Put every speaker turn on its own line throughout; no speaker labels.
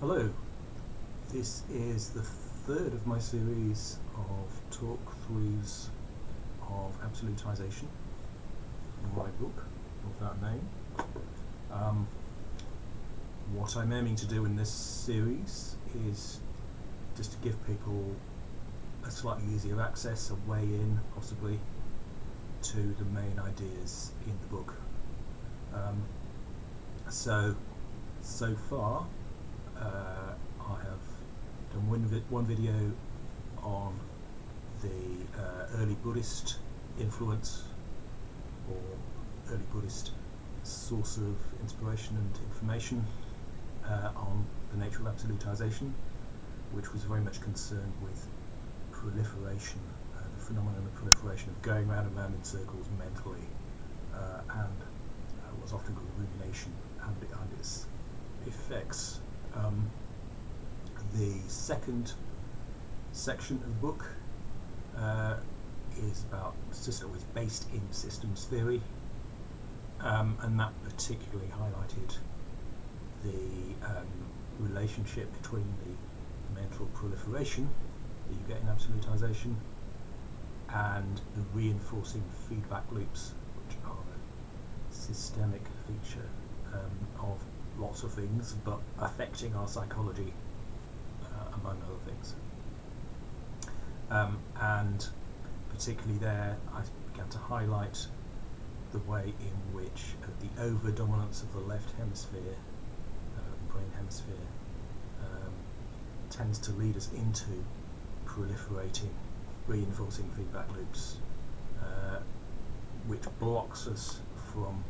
Hello, this is the third of my series of talk-throughs of Absolutization, my book of that name. What I'm aiming to do in this series is just to give people a slightly easier access, a way in, possibly, to the main ideas in the book. So far, I have done one video on the early Buddhist influence, or early Buddhist source of inspiration and information on the nature of absolutization, which was very much concerned with proliferation, the phenomenon of proliferation, of going round and round in circles mentally, and what's often called rumination and its effects. The second section of the book is based in systems theory, and that particularly highlighted the relationship between the mental proliferation that you get in absolutization and the reinforcing feedback loops, which are a systemic feature of lots of things, but affecting our psychology among other things. And particularly there, I began to highlight the way in which the over-dominance of the left hemisphere, brain hemisphere, tends to lead us into proliferating, reinforcing feedback loops, which blocks us from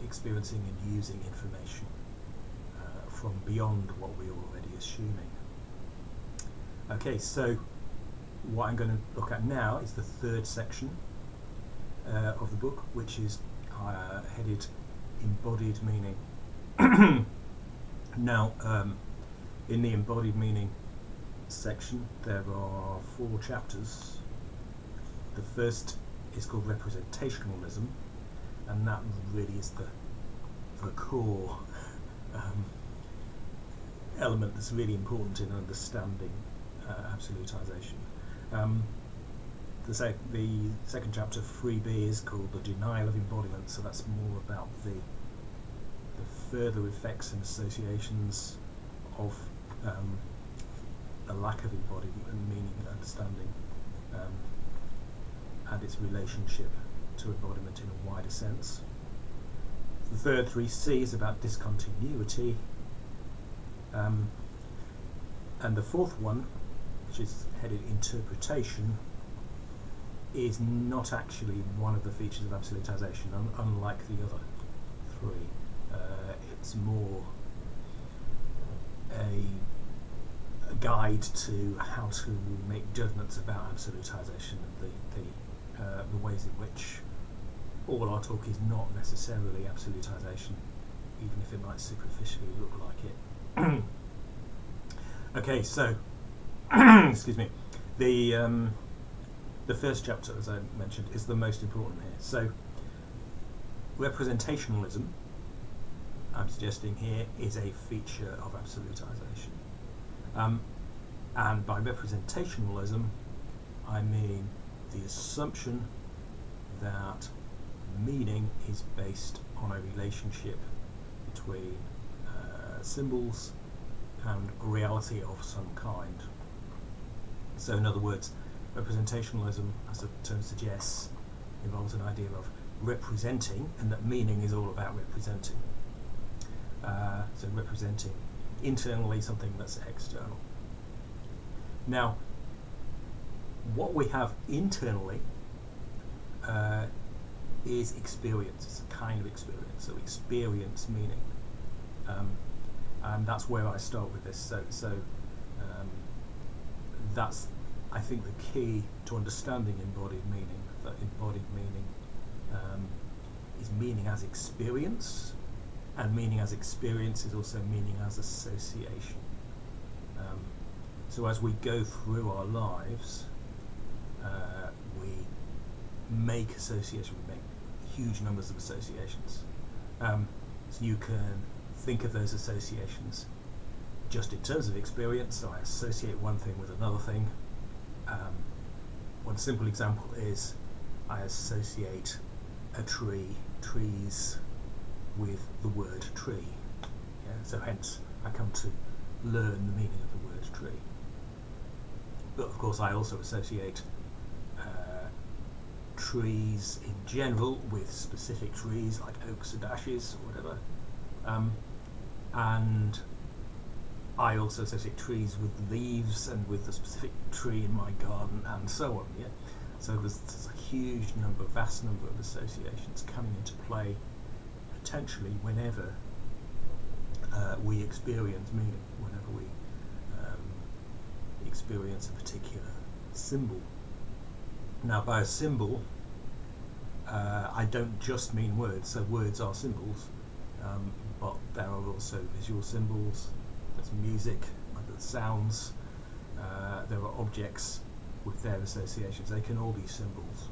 experiencing and using information from beyond what we're already assuming. Okay, so what I'm going to look at now is the third section of the book, which is headed Embodied Meaning. Now, in the Embodied Meaning section, there are 4 chapters. The first is called Representationalism, and that really is the core element that's really important in understanding absolutization. The second chapter, 3b, is called The Denial of Embodiment, so that's more about the further effects and associations of a lack of embodiment and meaning and understanding, and its relationship to embodiment in a wider sense. The third, 3c, is about discontinuity, and the fourth one, which is headed Interpretation, is not actually one of the features of absolutization, unlike the other 3. It's more a guide to how to make judgments about absolutization, the ways in which all our talk is not necessarily absolutization, even if it might superficially look like it. Okay, so excuse me. The first chapter, as I mentioned, is the most important here. So, representationalism, I'm suggesting here, is a feature of absolutization. And by representationalism, I mean the assumption that meaning is based on a relationship between symbols and reality of some kind. So in other words, representationalism, as the term suggests, involves an idea of representing, and that meaning is all about representing. So representing internally something that's external. Now, what we have internally is experience. It's a kind of experience, so experience meaning. And that's where I start with this. So that's, I think, the key to understanding embodied meaning. That embodied meaning is meaning as experience, and meaning as experience is also meaning as association. So as we go through our lives, we make association, we make huge numbers of associations. So you can think of those associations just in terms of experience, so I associate one thing with another thing. One simple example is I associate trees with the word tree. Yeah? So hence I come to learn the meaning of the word tree. But of course I also associate trees in general with specific trees like oaks and ashes or whatever. And I also associate trees with leaves and with the specific tree in my garden and so on. Yeah? So there's a huge number, vast number of associations coming into play potentially whenever we experience meaning, whenever we experience a particular symbol. Now by a symbol, I don't just mean words, so words are symbols, but there are also visual symbols, there's music, there's sounds, there are objects with their associations. They can all be symbols,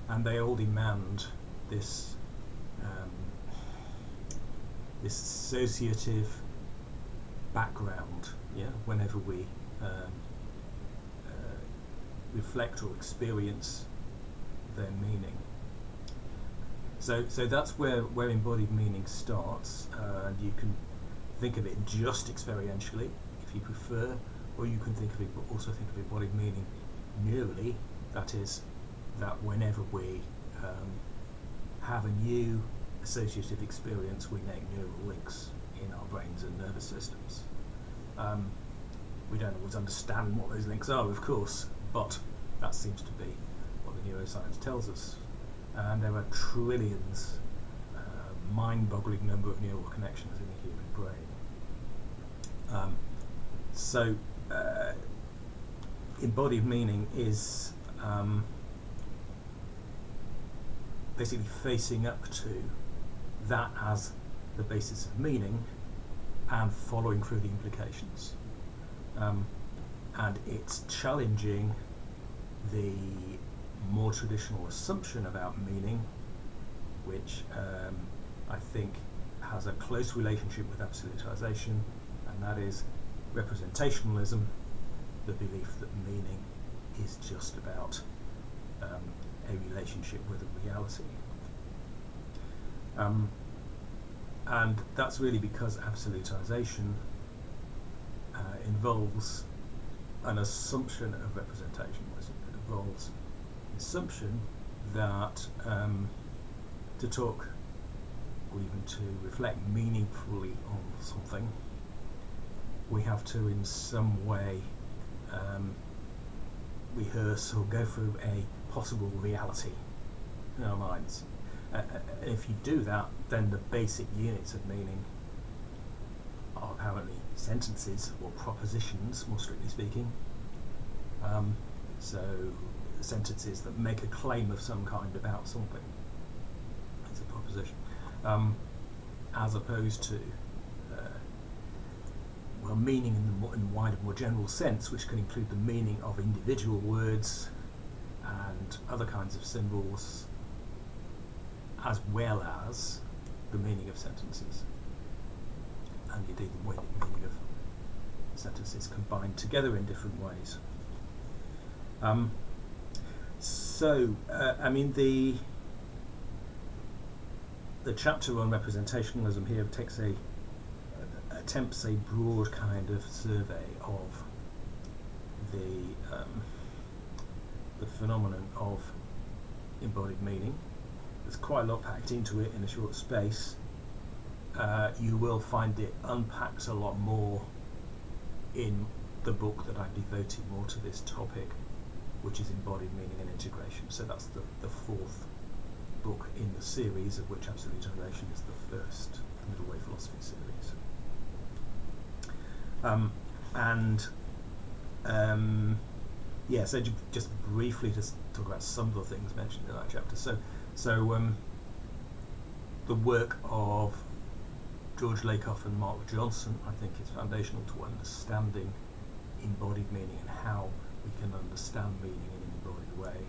and they all demand this this associative background. Yeah, whenever we reflect or experience their meaning. So that's where embodied meaning starts, and you can think of it just experientially if you prefer, or you can think of it, also think of embodied meaning neurally. That is, that whenever we have a new associative experience, we make neural links in our brains and nervous systems. We don't always understand what those links are, of course, but that seems to be what the neuroscience tells us. And there are trillions, mind-boggling number of neural connections in the human brain. So embodied meaning is basically facing up to that as the basis of meaning and following through the implications. And it's challenging the more traditional assumption about meaning, which I think has a close relationship with absolutization, and that is representationalism, the belief that meaning is just about a relationship with a reality. And that's really because absolutization involves an assumption of representationalism. It involves the assumption that to talk or even to reflect meaningfully on something, we have to in some way rehearse or go through a possible reality in our minds. If you do that, then the basic units of meaning are apparently sentences or propositions, more strictly speaking. So sentences that make a claim of some kind about something. It's a proposition. As opposed to well, meaning in the wider, more general sense, which can include the meaning of individual words and other kinds of symbols, as well as the meaning of sentences, and indeed the meaning of sentences combined together in different ways. I mean, the chapter on representationalism here attempts a broad kind of survey of the phenomenon of embodied meaning. There's quite a lot packed into it in a short space. You will find it unpacked a lot more in the book that I've devoted more to this topic, which is Embodied Meaning and Integration. So that's the fourth book in the series, of which Absolutization is the first Middle Way Philosophy series. Yeah, so just briefly to talk about some of the things mentioned in that chapter. So the work of George Lakoff and Mark Johnson, I think, is foundational to understanding embodied meaning and how we can understand meaning in an embodied way.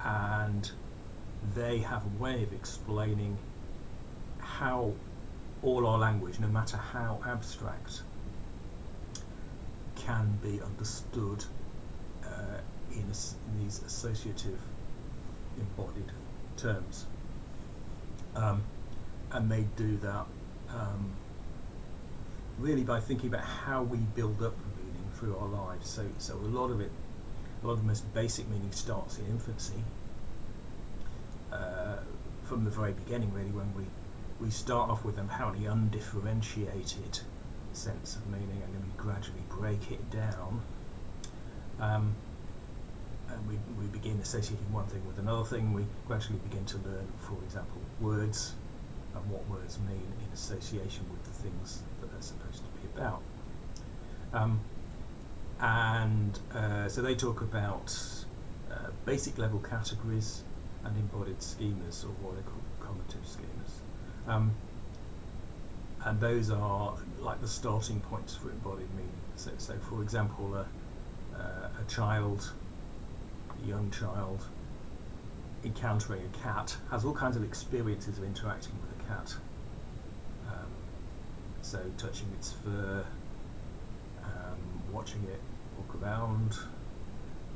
And they have a way of explaining how all our language, no matter how abstract, can be understood in these associative embodied terms. And they do that really by thinking about how we build up meaning through our lives. So a lot of the most basic meaning starts in infancy, from the very beginning, really, when we start off with an apparently undifferentiated sense of meaning, and then we gradually break it down, and we begin associating one thing with another thing. We gradually begin to learn, for example, words and what words mean in association with the things that they're supposed to be about. So they talk about basic level categories and embodied schemas, or what they call cognitive schemas. And those are like the starting points for embodied meaning. So for example, a young child encountering a cat has all kinds of experiences of interacting with a cat. So touching its fur, watching it walk around,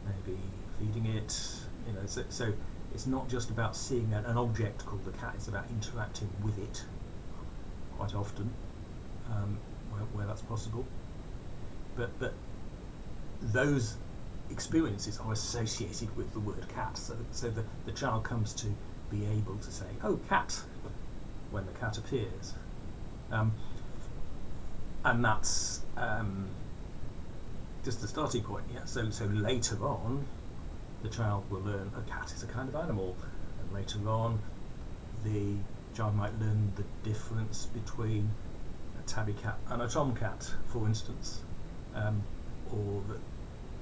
maybe feeding it, so it's not just about seeing an object called the cat, it's about interacting with it quite often, where that's possible. But those experiences are associated with the word cat, so the child comes to be able to say, "Oh, cat," when the cat appears. And that's just the starting point. Yeah. So later on, the child will learn a cat is a kind of animal, and later on, the child might learn the difference between a tabby cat and a tomcat, for instance, or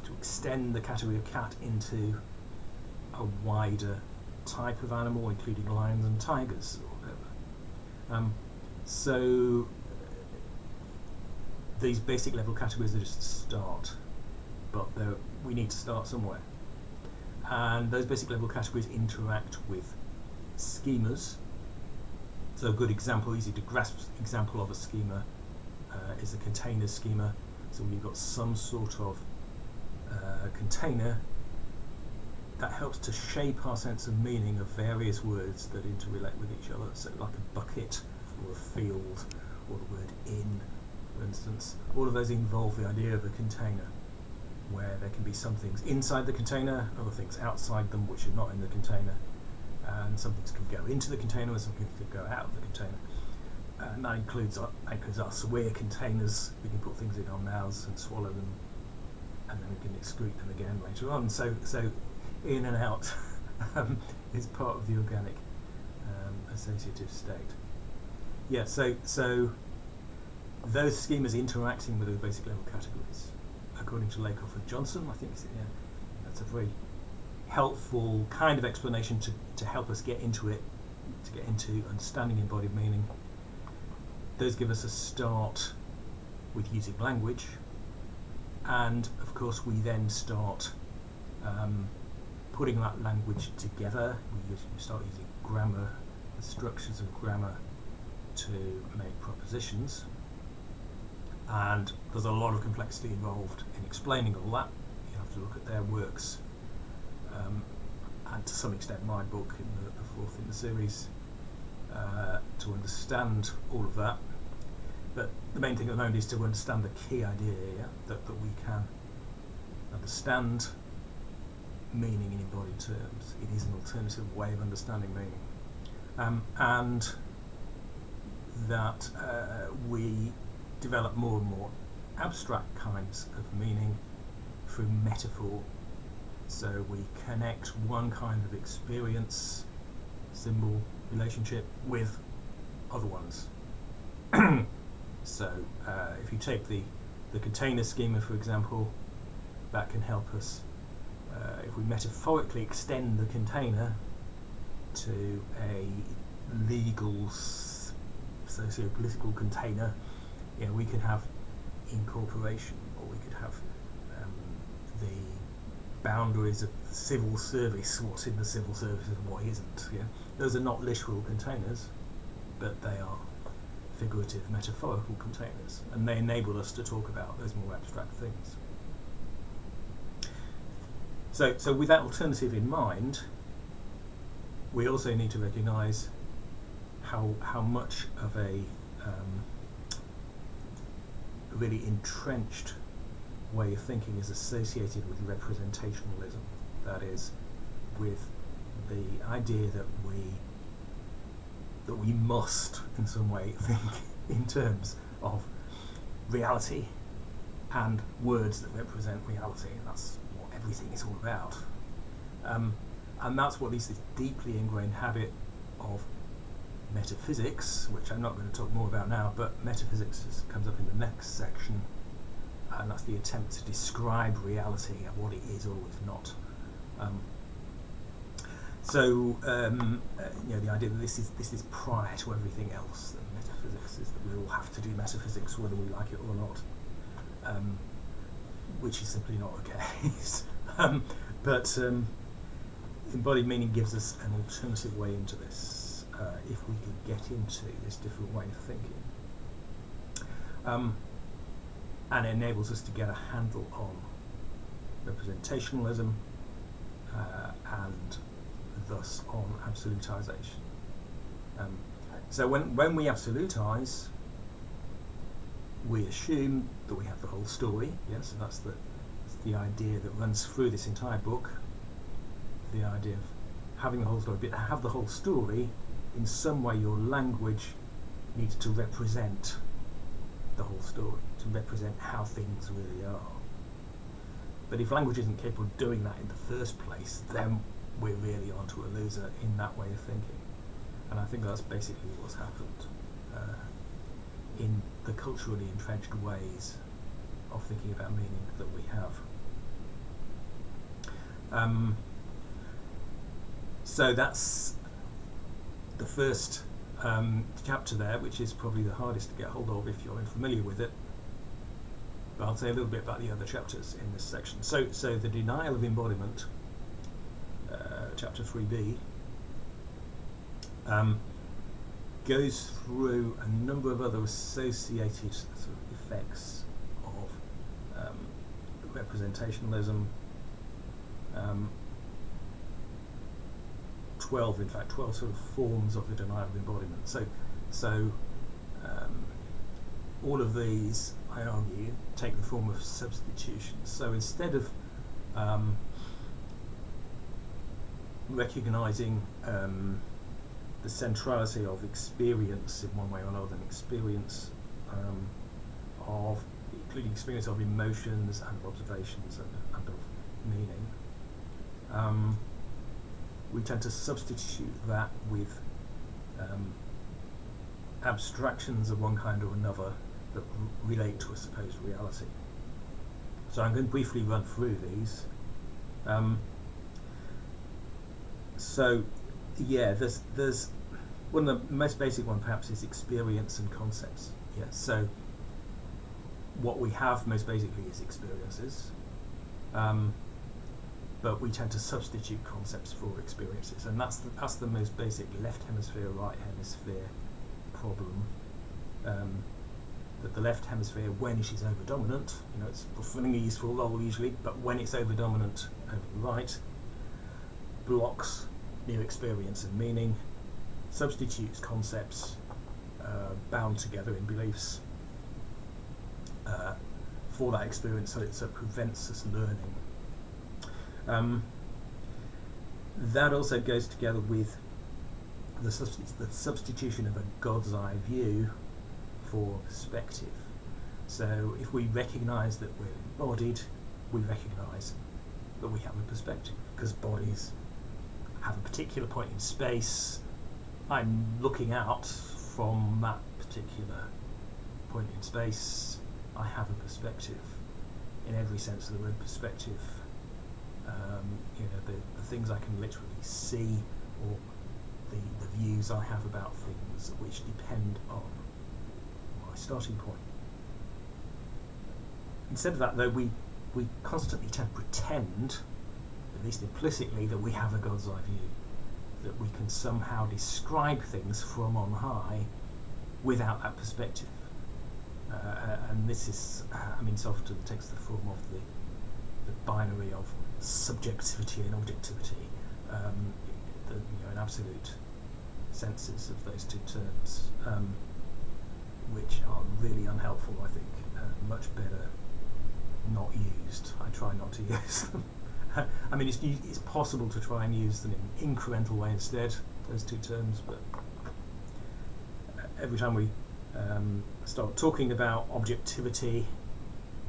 to extend the category of cat into a wider type of animal, including lions and tigers, or whatever. So these basic level categories are just a start, but we need to start somewhere. And those basic level categories interact with schemas. So a good example, easy to grasp example of a schema is a container schema. So when you've got some sort of container that helps to shape our sense of meaning of various words that interrelate with each other. So like a bucket, or a field, or the word in, for instance. All of those involve the idea of a container, where there can be some things inside the container, other things outside them which are not in the container, and some things can go into the container and some things can go out of the container. And that includes us. We're containers. We can put things in our mouths and swallow them, and then we can excrete them again later on. So in and out is part of the organic associative state. Yeah. So those schemas interacting with the basic level categories, according to Lakoff and Johnson, I think that's a very helpful kind of explanation to help us get into it, to get into understanding embodied meaning. Those give us a start with using language, and of course we then start putting that language together. We start using grammar, the structures of grammar, to make propositions. And there's a lot of complexity involved in explaining all that. You have to look at their works, and to some extent my book, in the fourth in the series, to understand all of that. But the main thing at the moment is to understand the key idea here, that we can understand meaning in embodied terms. It is an alternative way of understanding meaning, and that we develop more and more abstract kinds of meaning through metaphor. So we connect one kind of experience, symbol, relationship with other ones. So if you take the container schema, for example, that can help us, if we metaphorically extend the container to a legal socio-political container, we could have incorporation, or we could have the boundaries of the civil service, what's in the civil service and what isn't. Those are not literal containers, but they are figurative, metaphorical containers, and they enable us to talk about those more abstract things. So with that alternative in mind, we also need to recognise how much of a really entrenched way of thinking is associated with representationalism. That is, with the idea that we must, in some way, think in terms of reality and words that represent reality, and that's what everything is all about. And that's what leads to this deeply ingrained habit of metaphysics, which I'm not going to talk more about now, but metaphysics comes up in the next section, and that's the attempt to describe reality and what it is or is not. The idea that this is prior to everything else, that metaphysics is that we all have to do metaphysics whether we like it or not, which is simply not the case. But embodied meaning gives us an alternative way into this, if we can get into this different way of thinking. And it enables us to get a handle on representationalism and thus on absolutization. So when we absolutize, we assume that we have the whole story. Yes, and that's the idea that runs through this entire book. The idea of having the whole story, but to have the whole story, in some way your language needs to represent the whole story, to represent how things really are. But if language isn't capable of doing that in the first place, then we're really onto a loser in that way of thinking. And I think that's basically what's happened in the culturally entrenched ways of thinking about meaning that we have. So that's the first chapter there, which is probably the hardest to get hold of if you're unfamiliar with it. But I'll say a little bit about the other chapters in this section. So the denial of embodiment, chapter 3b, goes through a number of other associated sort of effects of representationalism. 12 sort of forms of the denial of embodiment. So all of these, I argue, take the form of substitutions. So instead of recognising the centrality of experience in one way or another, an experience of, including experience of emotions and of observations and of meaning, we tend to substitute that with abstractions of one kind or another that relate to a supposed reality. So I'm going to briefly run through these. There's one of the most basic one perhaps is experience and concepts. Yeah, so what we have most basically is experiences, but we tend to substitute concepts for experiences, and that's the most basic left hemisphere, right hemisphere problem. That the left hemisphere, when it is over dominant, it's fulfilling a useful role usually, but when it's over dominant over the right, blocks new experience and meaning, substitutes concepts bound together in beliefs for that experience, so it prevents us learning. That also goes together with the substitution of a God's eye view for perspective. So if we recognise that we're embodied, we recognise that we have a perspective, because bodies have a particular point in space. I'm looking out from that particular point in space. I have a perspective in every sense of the word perspective. The things I can literally see, or the views I have about things which depend on my starting point. Instead of that, though, we constantly tend to pretend, at least implicitly, that we have a God's eye view, that we can somehow describe things from on high without that perspective. And this is, it often takes the form of the binary of subjectivity and objectivity, in absolute senses of those two terms, which are really unhelpful, I think. Much better not used. I try not to use them. It's possible to try and use them in an incremental way instead, those two terms, but every time we start talking about objectivity,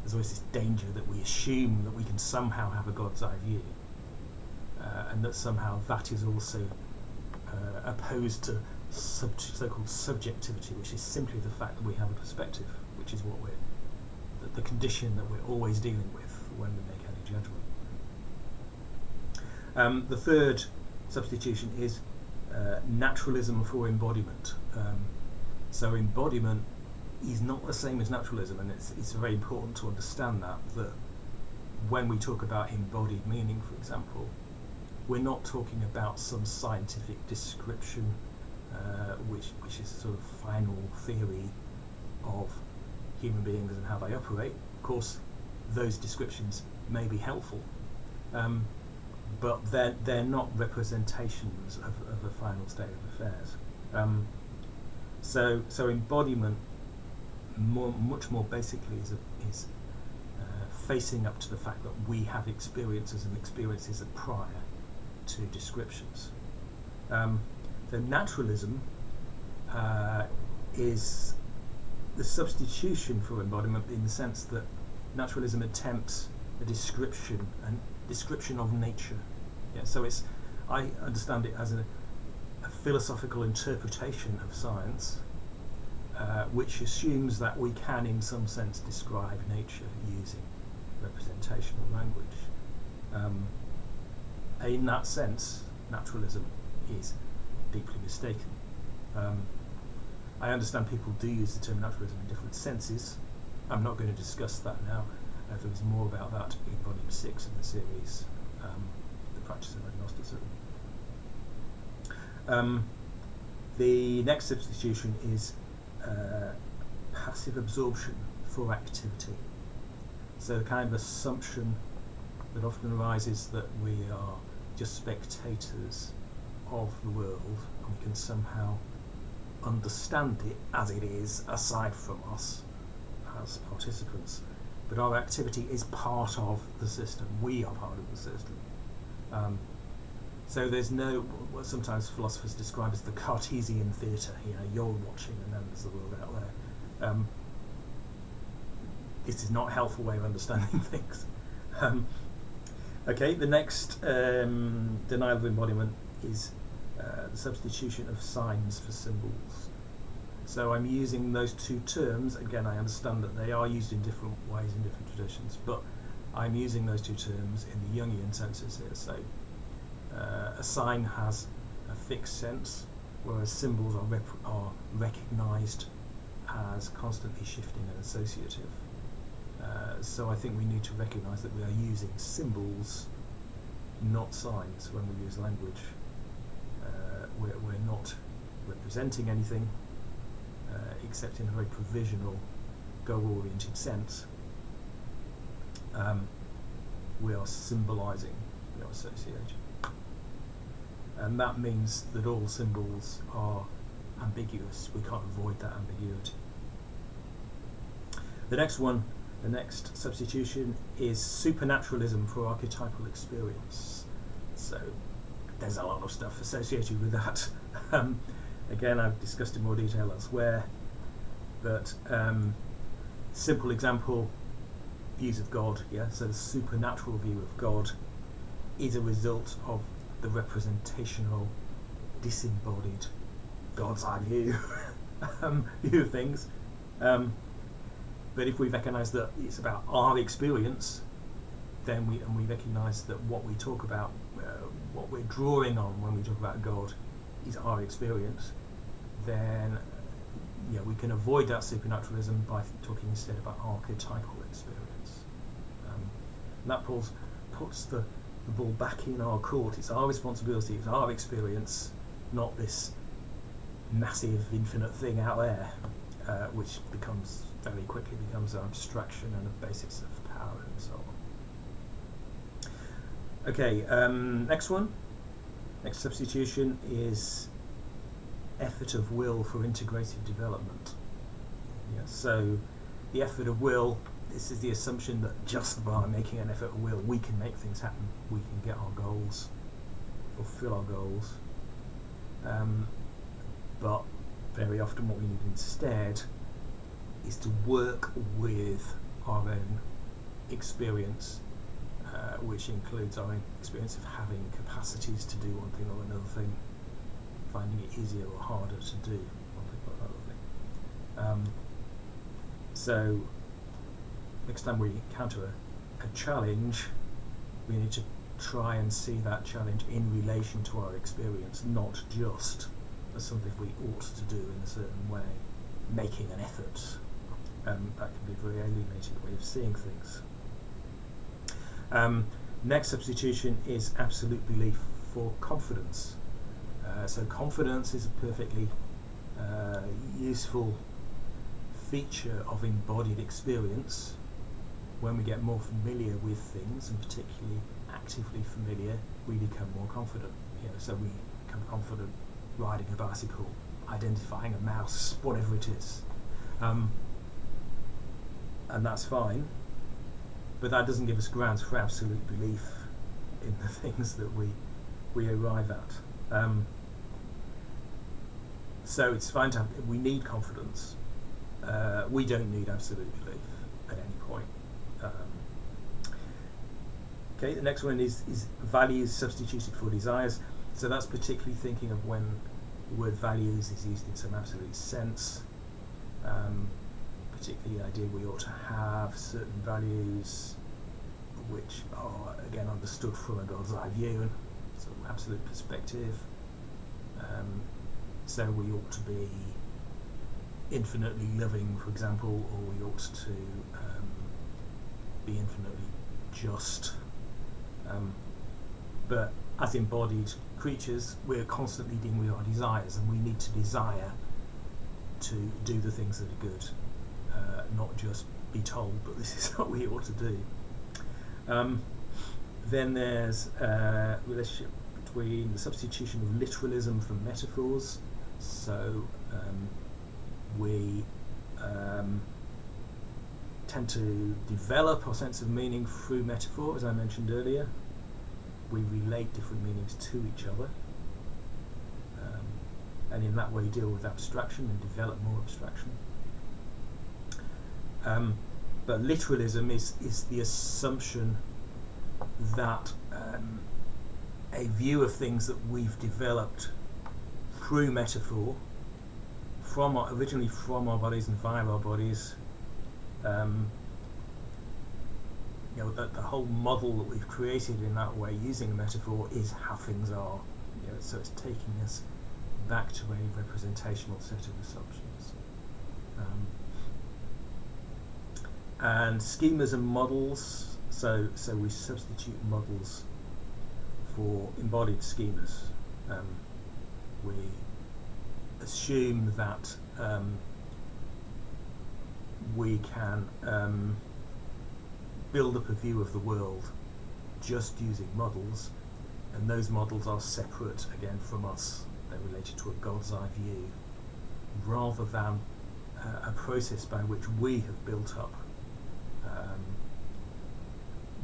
there's always this danger that we assume that we can somehow have a God's eye view, and that somehow that is also opposed to so-called subjectivity, which is simply the fact that we have a perspective, which is what the condition that we're always dealing with when we make any judgment. The third substitution is naturalism for embodiment. So embodiment is not the same as naturalism, and it's very important to understand that when we talk about embodied meaning, for example, we're not talking about some scientific description which is sort of final theory of human beings and how they operate. Of course, those descriptions may be helpful, but they're not representations of the final state of affairs. So embodiment, much more basically, is facing up to the fact that we have experiences, and experiences are prior to descriptions. So naturalism is the substitution for embodiment, in the sense that naturalism attempts a description of nature. Yeah, so I understand it as a philosophical interpretation of science, which assumes that we can, in some sense, describe nature using representational language. In that sense, naturalism is deeply mistaken. I understand people do use the term naturalism in different senses. I'm not going to discuss that now. There is more about that in volume 6 of the series, The Practice of Agnosticism. The next substitution is passive absorption for activity. So the kind of assumption that often arises that we are just spectators of the world, and we can somehow understand it as it is aside from us as participants, but our activity is part of the system. We are part of the system. So there's no, what sometimes philosophers describe as the Cartesian theatre. You're watching and then there's the world out there. This is not a helpful way of understanding things. Okay, the next denial of embodiment is the substitution of signs for symbols. So I'm using those two terms. Again, I understand that they are used in different ways in different traditions, but I'm using those two terms in the Jungian senses here. So a sign has a fixed sense, whereas symbols are recognised as constantly shifting and associative. So I think we need to recognise that we are using symbols, not signs, when we use language. We're not representing anything except in a very provisional, goal-oriented sense. We are symbolising, we are associating. And that means that all symbols are ambiguous. We can't avoid that ambiguity. The next substitution is supernaturalism for archetypal experience. So there's a lot of stuff associated with that. Again, I've discussed in more detail elsewhere, but simple example, views of God. Yeah, so the supernatural view of God is a result of the representational, disembodied God's eye view view of things. But if we recognise that it's about our experience, then we recognise that what we talk about, what we're drawing on when we talk about God, is our experience. Then we can avoid that supernaturalism by talking instead about archetypal experience. And that puts the ball back in our court. It's our responsibility. It's our experience, not this massive infinite thing out there, which very quickly becomes an abstraction and a basis of power and so on. Okay, next substitution is effort of will for integrated development. Yeah, so the effort of will, this is the assumption that just by making an effort of will we can make things happen, we can get our goals, fulfill our goals, but very often what we need instead is to work with our own experience, which includes our own experience of having capacities to do one thing or another thing, finding it easier or harder to do one thing or another thing. So next time we encounter a challenge, we need to try and see that challenge in relation to our experience, not just as something we ought to do in a certain way, making an effort. That can be a very alienated way of seeing things. Next substitution is absolute belief for confidence. So confidence is a perfectly useful feature of embodied experience. When we get more familiar with things, and particularly actively familiar, we become more confident. So we become confident riding a bicycle, identifying a mouse, whatever it is. And that's fine, but that doesn't give us grounds for absolute belief in the things that we arrive at. So it's fine to have, we need confidence. We don't need absolute belief at any point. Okay, the next one is values substituted for desires. So that's particularly thinking of when the word values is used in some absolute sense, particularly the idea we ought to have certain values which are again understood from a God's eye view and sort of absolute perspective. So we ought to be infinitely loving, for example, or we ought to be infinitely just. But as embodied creatures, we're constantly dealing with our desires, and we need to desire to do the things that are good, not just be told, but this is what we ought to do. Then there's a relationship between the substitution of literalism for metaphors. So we tend to develop our sense of meaning through metaphor, as I mentioned earlier. We relate different meanings to each other, and in that way deal with abstraction and develop more abstraction. But literalism is the assumption that a view of things that we've developed through metaphor, originally from our bodies and via our bodies, that the whole model that we've created in that way using a metaphor is how things are. So it's taking us back to a representational set of assumptions. And schemas and models, so we substitute models for embodied schemas. We assume that we can build up a view of the world just using models, and those models are separate again from us. They're related to a God's eye view, rather than a process by which we have built up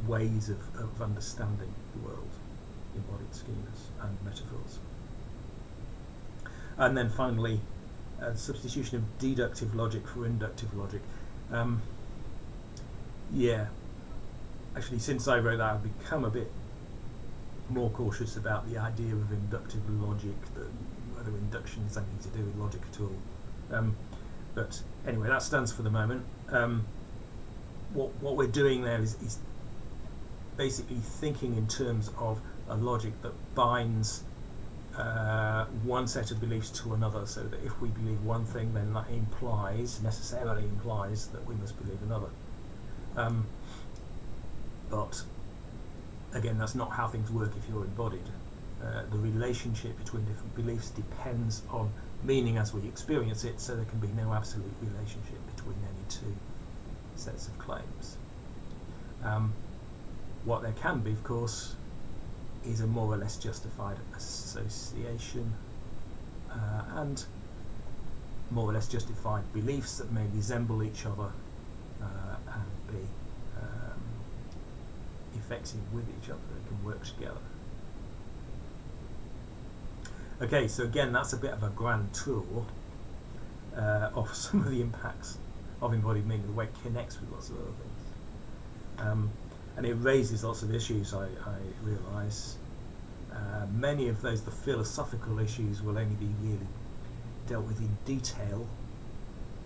ways of understanding the world, embodied schemas and metaphors. And then finally, the substitution of deductive logic for inductive logic. Actually, since I wrote that, I've become a bit more cautious about the idea of inductive logic, whether induction has anything to do with logic at all. But anyway, that stands for the moment. What we're doing there is basically thinking in terms of a logic that binds one set of beliefs to another, so that if we believe one thing, then that necessarily implies that we must believe another. But again, that's not how things work if you're embodied. The relationship between different beliefs depends on meaning as we experience it, so there can be no absolute relationship between any two sets of claims. What there can be, of course, is a more or less justified association and more or less justified beliefs that may resemble each other and be effective with each other. They can work together. Okay, so again, that's a bit of a grand tour of some of the impacts of embodied meaning, the way it connects with lots of other things. And it raises lots of issues, I realise. Many of those, the philosophical issues, will only be really dealt with in detail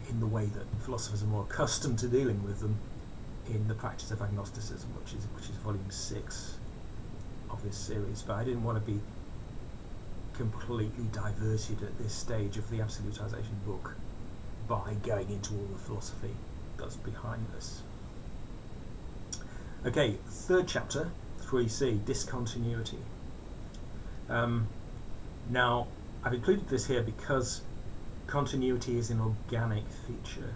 in the way that philosophers are more accustomed to dealing with them in the practice of agnosticism, which is volume 6 of this series. But I didn't want to be completely diverted at this stage of the Absolutization book by going into all the philosophy that's behind this. Okay, third chapter, 3c, discontinuity. Now, I've included this here because continuity is an organic feature.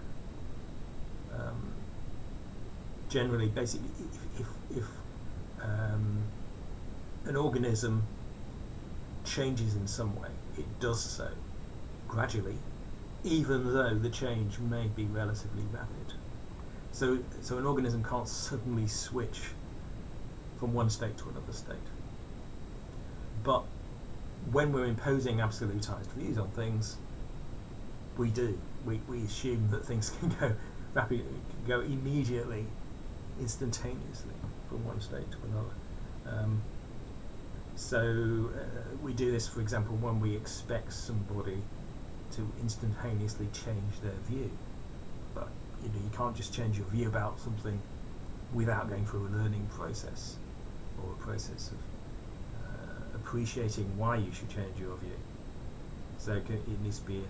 Generally, basically, if an organism changes in some way, it does so gradually, even though the change may be relatively rapid. So an organism can't suddenly switch from one state to another state. But when we're imposing absolutized views on things, we do. We assume that things can go rapidly, go immediately, instantaneously from one state to another. So we do this, for example, when we expect somebody to instantaneously change their view. But you can't just change your view about something without going through a learning process or a process of appreciating why you should change your view. So it needs to be, in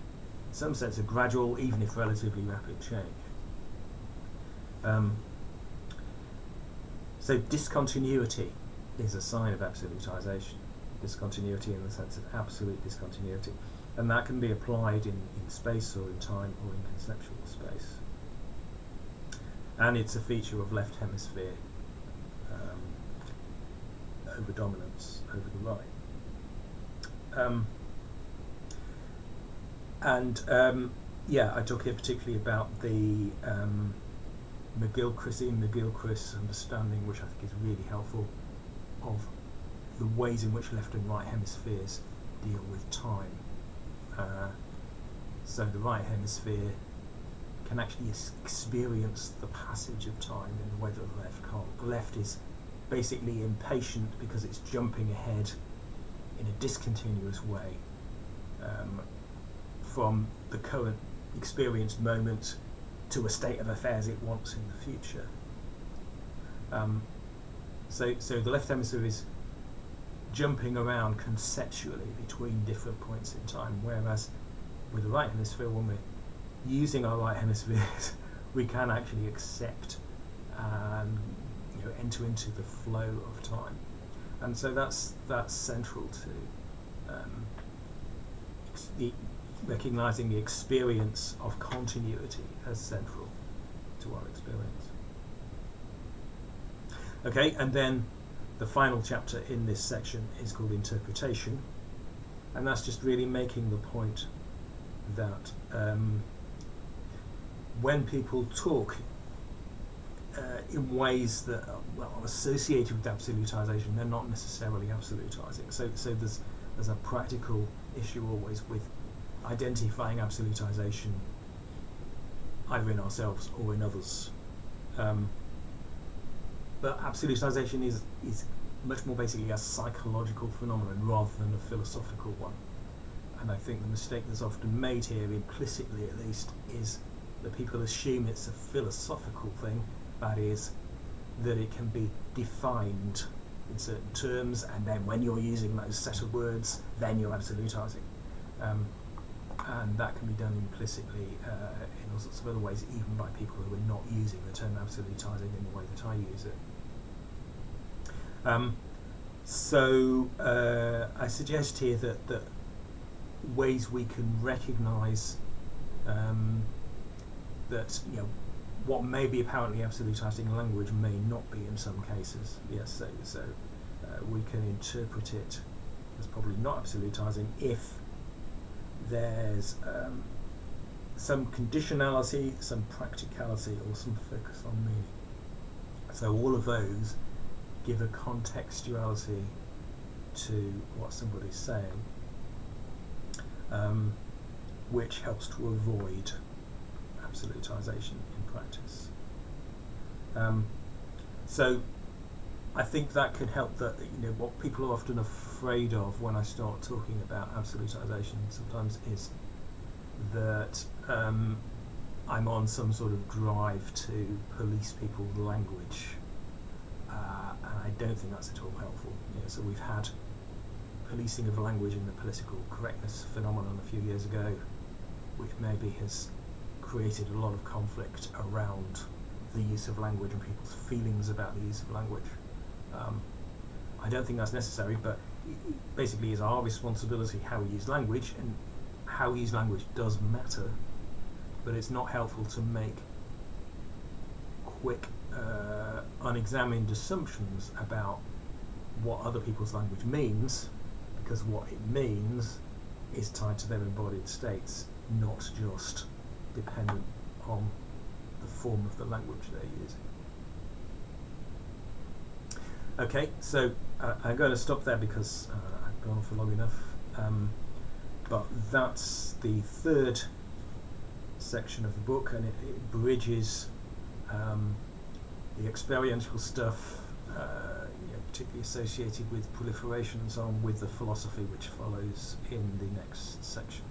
some sense, a gradual, even if relatively rapid change. So discontinuity is a sign of absolutization. Discontinuity in the sense of absolute discontinuity. And that can be applied in space or in time or in conceptual space. And it's a feature of left hemisphere over dominance over the right. Yeah, I talk here particularly about the McGilchrist understanding, which I think is really helpful, of the ways in which left and right hemispheres deal with time. So the right hemisphere can actually experience the passage of time in a way that the left can't. The left is basically impatient because it's jumping ahead in a discontinuous way from the current experienced moment to a state of affairs it wants in the future. So the left hemisphere is jumping around conceptually between different points in time, whereas with the right hemisphere, when we're using our right hemispheres, we can actually accept and enter into the flow of time, and so that's central to recognizing the experience of continuity as central to our experience. Okay, and then the final chapter in this section is called interpretation, and that's just really making the point that when people talk in ways that are associated with absolutization, they're not necessarily absolutizing. So there's a practical issue always with identifying absolutization either in ourselves or in others. But absolutization is much more basically a psychological phenomenon rather than a philosophical one. And I think the mistake that's often made here, implicitly at least, is that people assume it's a philosophical thing, that is, that it can be defined in certain terms, and then when you're using those set of words, then you're absolutizing. And that can be done implicitly in all sorts of other ways, even by people who are not using the term absolutizing in the way that I use it. So I suggest here that ways we can recognise that what may be apparently absolutising language may not be in some cases. Yes, so we can interpret it as probably not absolutising if there's some conditionality, some practicality, or some focus on meaning. So all of those give a contextuality to what somebody's saying, which helps to avoid absolutisation in practice. So I think that could help. That what people are often afraid of when I start talking about absolutisation sometimes is that I'm on some sort of drive to police people's language, and I don't think that's at all helpful. So we've had policing of language in the political correctness phenomenon a few years ago, which maybe has created a lot of conflict around the use of language and people's feelings about the use of language. I don't think that's necessary, but it basically is our responsibility how we use language, and how we use language does matter, but it's not helpful to make quick, unexamined assumptions about what other people's language means, because what it means is tied to their embodied states, not just dependent on the form of the language they're using. Okay, so I'm going to stop there because I've gone on for long enough, but that's the third section of the book, and it bridges the experiential stuff, particularly associated with proliferation and so on, with the philosophy which follows in the next section.